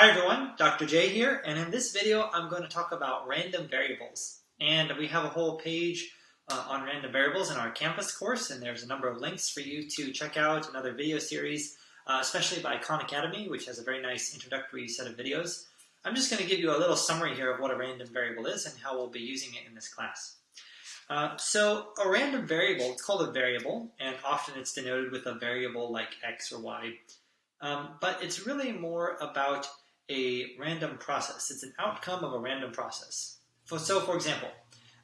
Hi everyone, Dr. J here, and in this video I'm going to talk about random variables. And we have a whole page on random variables in our campus course, and there's a number of links for you to check out another video series, especially by Khan Academy, which has a very nice introductory set of videos. I'm just going to give you a little summary here of what a random variable is and how we'll be using it in this class. So a random variable, it's called a variable, and often it's denoted with a variable like x or y. But it's really more about a random process. It's an outcome of a random process. So for example,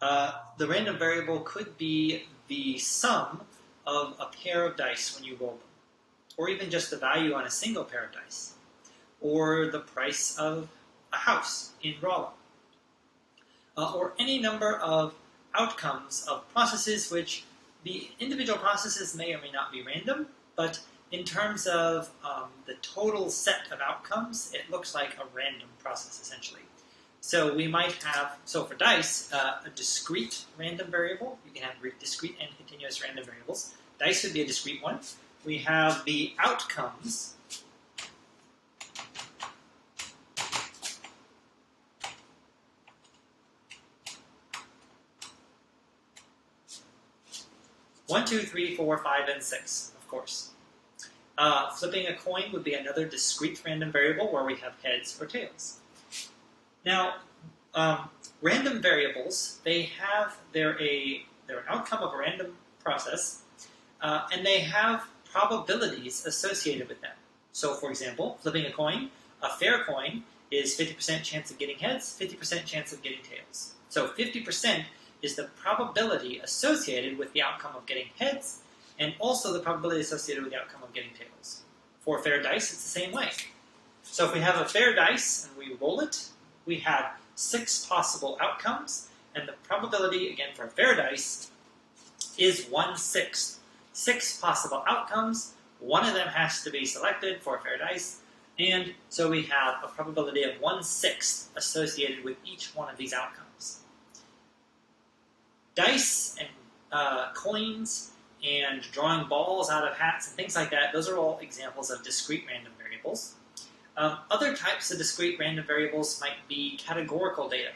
the random variable could be the sum of a pair of dice when you roll them, or even just the value on a single pair of dice, or the price of a house in Rolla, or any number of outcomes of processes which the individual processes may or may not be random, but in terms of the total set of outcomes, it looks like a random process, essentially. So we might have, so for dice, a discrete random variable. You can have discrete and continuous random variables. Dice would be a discrete one. We have the outcomes. One, two, three, four, 5, and 6, of course. Flipping a coin would be another discrete random variable where we have heads or tails. Now, random variables, they're an outcome of a random process, and they have probabilities associated with them. So, for example, flipping a coin, a fair coin is 50% chance of getting heads, 50% chance of getting tails. So 50% is the probability associated with the outcome of getting heads, and also the probability associated with the outcome of getting tails. For fair dice, it's the same way. So if we have a fair dice and we roll it, we have 6 possible outcomes, and the probability, again, for a fair dice is 1/6. 6 possible outcomes, one of them has to be selected for a fair dice, and so we have a probability of 1/6 associated with each one of these outcomes. Dice and coins and drawing balls out of hats and things like that, those are all examples of discrete random variables. Other types of discrete random variables might be categorical data,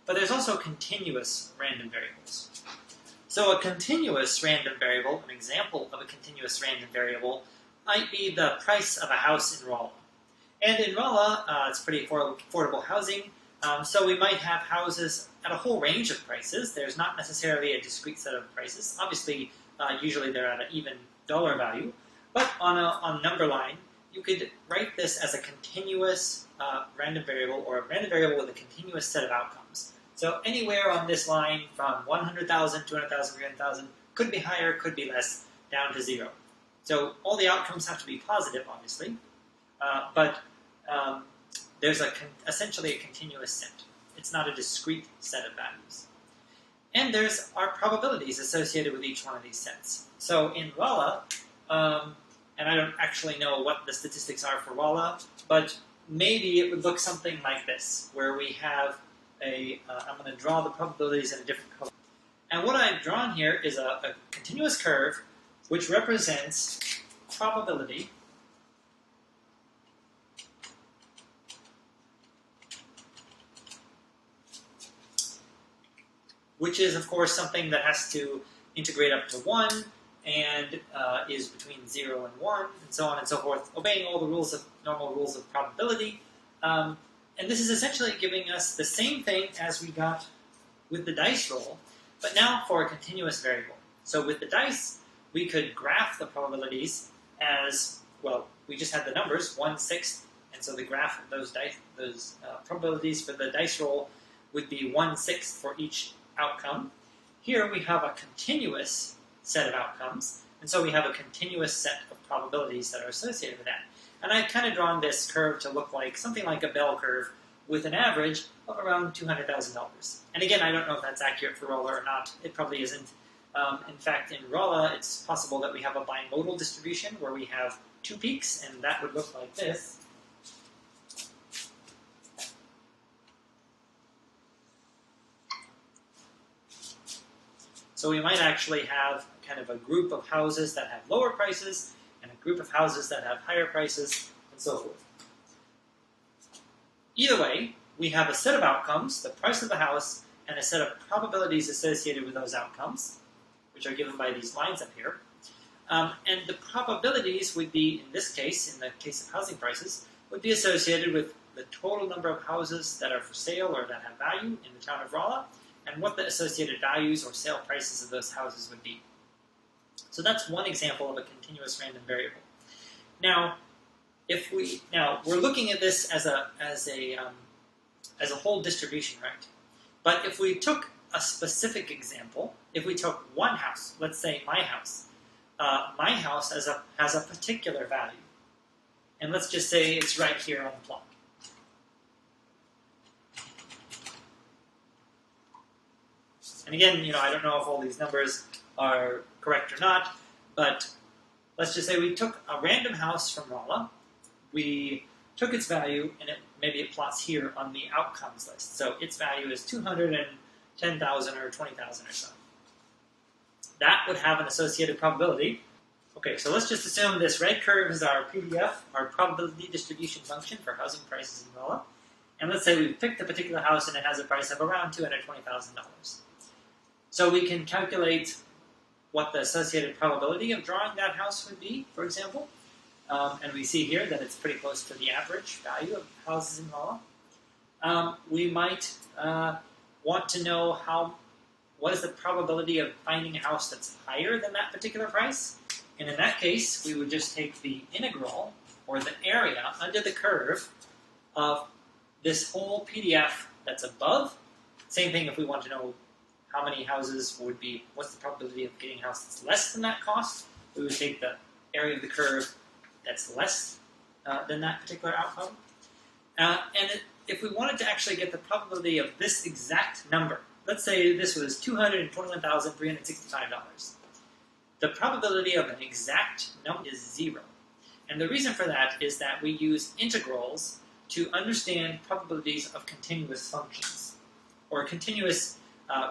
but there's also continuous random variables. So a continuous random variable, an example of a continuous random variable, might be the price of a house in Rolla. And in Rolla, it's pretty affordable housing, so we might have houses at a whole range of prices. There's not necessarily a discrete set of prices. Obviously, usually they're at an even dollar value, but on a number line, you could write this as a continuous random variable, or a random variable with a continuous set of outcomes. So anywhere on this line from 100,000, 200,000, 300,000, could be higher, could be less, down to 0. So all the outcomes have to be positive, obviously, but there's essentially a continuous set. It's not a discrete set of values. And there's our probabilities associated with each one of these sets. So in Rolla, and I don't actually know what the statistics are for Rolla, but maybe it would look something like this, where we have I'm going to draw the probabilities in a different color. And what I've drawn here is a continuous curve which represents probability which is, of course, something that has to integrate up to 1 and is between 0 and 1, and so on and so forth, obeying all the normal rules of probability. And this is essentially giving us the same thing as we got with the dice roll, but now for a continuous variable. So with the dice, we could graph the probabilities as, well, we just had the numbers, 1/6, and so the graph of those probabilities for the dice roll would be 1/6 for each outcome. Here we have a continuous set of outcomes, and so we have a continuous set of probabilities that are associated with that. And I've kind of drawn this curve to look like something like a bell curve with an average of around $200,000. And again, I don't know if that's accurate for Rolla or not. It probably isn't. In fact, in Rolla, it's possible that we have a bimodal distribution where we have 2 peaks, and that would look like this. So we might actually have kind of a group of houses that have lower prices and a group of houses that have higher prices, and so forth. either way, we have a set of outcomes, the price of the house, and a set of probabilities associated with those outcomes, which are given by these lines up here. And the probabilities would be, in this case, in the case of housing prices, would be associated with the total number of houses that are for sale or that have value in the town of Rolla, and what the associated values or sale prices of those houses would be. So that's one example of a continuous random variable. Now, we're looking at this as a whole distribution, right? But if we took a specific example, if we took one house, let's say my house has a particular value, and let's just say it's right here on the plot. And again, I don't know if all these numbers are correct or not, but let's just say we took a random house from Rolla, we took its value, and maybe it plots here on the outcomes list. So its value is 210,000 or 20,000 or so. That would have an associated probability. Okay, so let's just assume this red curve is our PDF, our probability distribution function for housing prices in Rolla. And let's say we've picked a particular house and it has a price of around $220,000. So we can calculate what the associated probability of drawing that house would be, for example. And we see here that it's pretty close to the average value of houses in Rolla. We might want to know what is the probability of finding a house that's higher than that particular price. And in that case, we would just take the integral, or the area under the curve, of this whole PDF that's above. Same thing if we want to know how many houses would be, what's the probability of getting a house that's less than that cost, we would take the area of the curve that's less than that particular outcome. If we wanted to actually get the probability of this exact number, let's say this was $221,365. The probability of an exact number is 0. And the reason for that is that we use integrals to understand probabilities of continuous functions, or continuous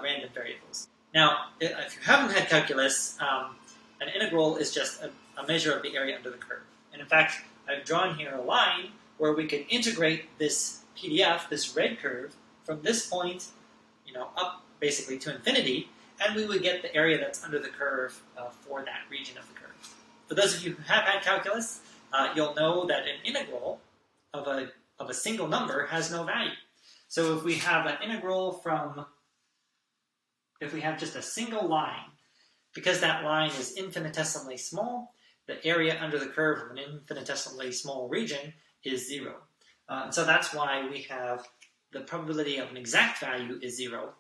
random variables. Now, if you haven't had calculus, an integral is just a measure of the area under the curve. And in fact, I've drawn here a line where we can integrate this PDF, this red curve, from this point, up basically to infinity, and we would get the area that's under the curve for that region of the curve. For those of you who have had calculus, you'll know that an integral of a single number has no value. So if we have an integral if we have just a single line, because that line is infinitesimally small, the area under the curve of an infinitesimally small region is 0. And so that's why we have the probability of an exact value is 0.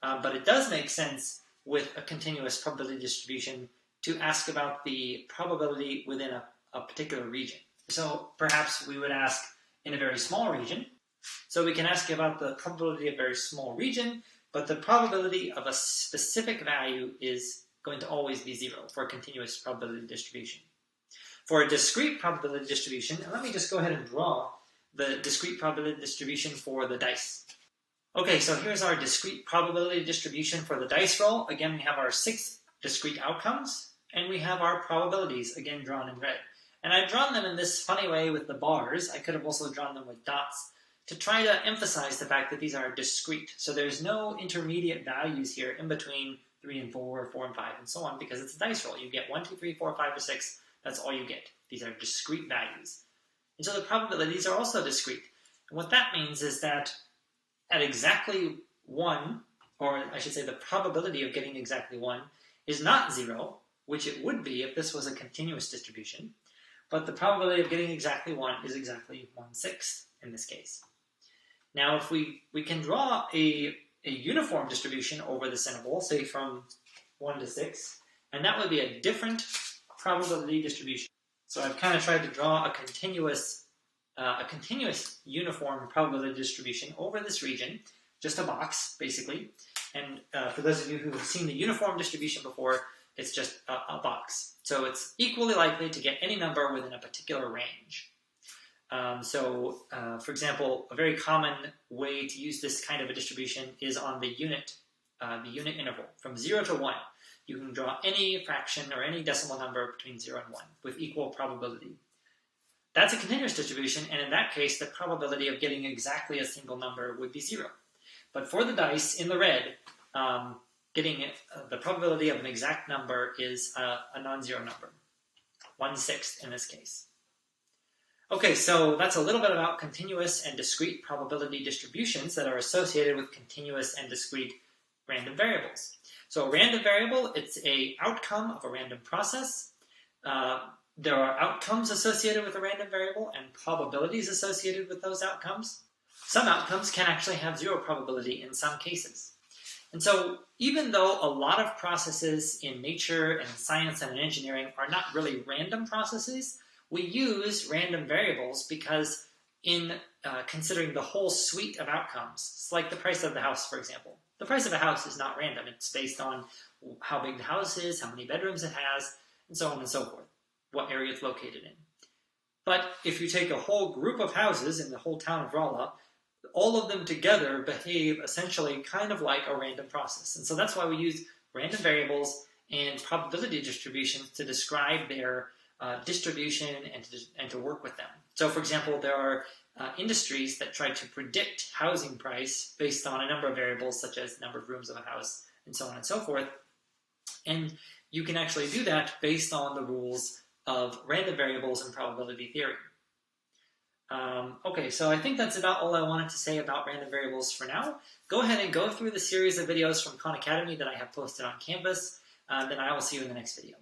But it does make sense with a continuous probability distribution to ask about the probability within a particular region. So perhaps we would ask in a very small region. So we can ask about the probability of a very small region, but the probability of a specific value is going to always be 0 for a continuous probability distribution. For a discrete probability distribution, and let me just go ahead and draw the discrete probability distribution for the dice. Okay, so here's our discrete probability distribution for the dice roll. Again, we have our 6 discrete outcomes, and we have our probabilities, again drawn in red. And I've drawn them in this funny way with the bars. I could have also drawn them with dots to try to emphasize the fact that these are discrete. So there's no intermediate values here in between 3 and 4, 4 and 5, and so on, because it's a dice roll. You get 1, 2, 3, 4, 5, or 6. That's all you get. These are discrete values. And so the probabilities are also discrete. And what that means is that at exactly 1, or I should say the probability of getting exactly 1, is not 0, which it would be if this was a continuous distribution, but the probability of getting exactly 1 is exactly 1/6 in this case. Now, if we can draw a uniform distribution over this interval, say from 1 to 6, and that would be a different probability distribution. So I've kind of tried to draw a continuous uniform probability distribution over this region, just a box, basically. And for those of you who have seen the uniform distribution before, it's just a box. So it's equally likely to get any number within a particular range. For example, a very common way to use this kind of a distribution is on the unit interval, from 0 to 1. You can draw any fraction or any decimal number between 0 and 1 with equal probability. That's a continuous distribution, and in that case, the probability of getting exactly a single number would be 0. But for the dice in the red, the probability of an exact number is a non-zero number, 1/6 in this case. Okay, so that's a little bit about continuous and discrete probability distributions that are associated with continuous and discrete random variables. So a random variable, it's an outcome of a random process. There are outcomes associated with a random variable and probabilities associated with those outcomes. Some outcomes can actually have 0 probability in some cases. And so even though a lot of processes in nature and science and engineering are not really random processes, we use random variables because in considering the whole suite of outcomes, it's like the price of the house, for example. The price of a house is not random. It's based on how big the house is, how many bedrooms it has, and so on and so forth, what area it's located in. But if you take a whole group of houses in the whole town of Rolla, all of them together behave essentially kind of like a random process. And so that's why we use random variables and probability distributions to describe their distribution and to work with them. So for example, there are industries that try to predict housing price based on a number of variables such as number of rooms of a house and so on and so forth. And you can actually do that based on the rules of random variables and probability theory. Okay, so I think that's about all I wanted to say about random variables for now. Go ahead and go through the series of videos from Khan Academy that I have posted on Canvas. Then I will see you in the next video.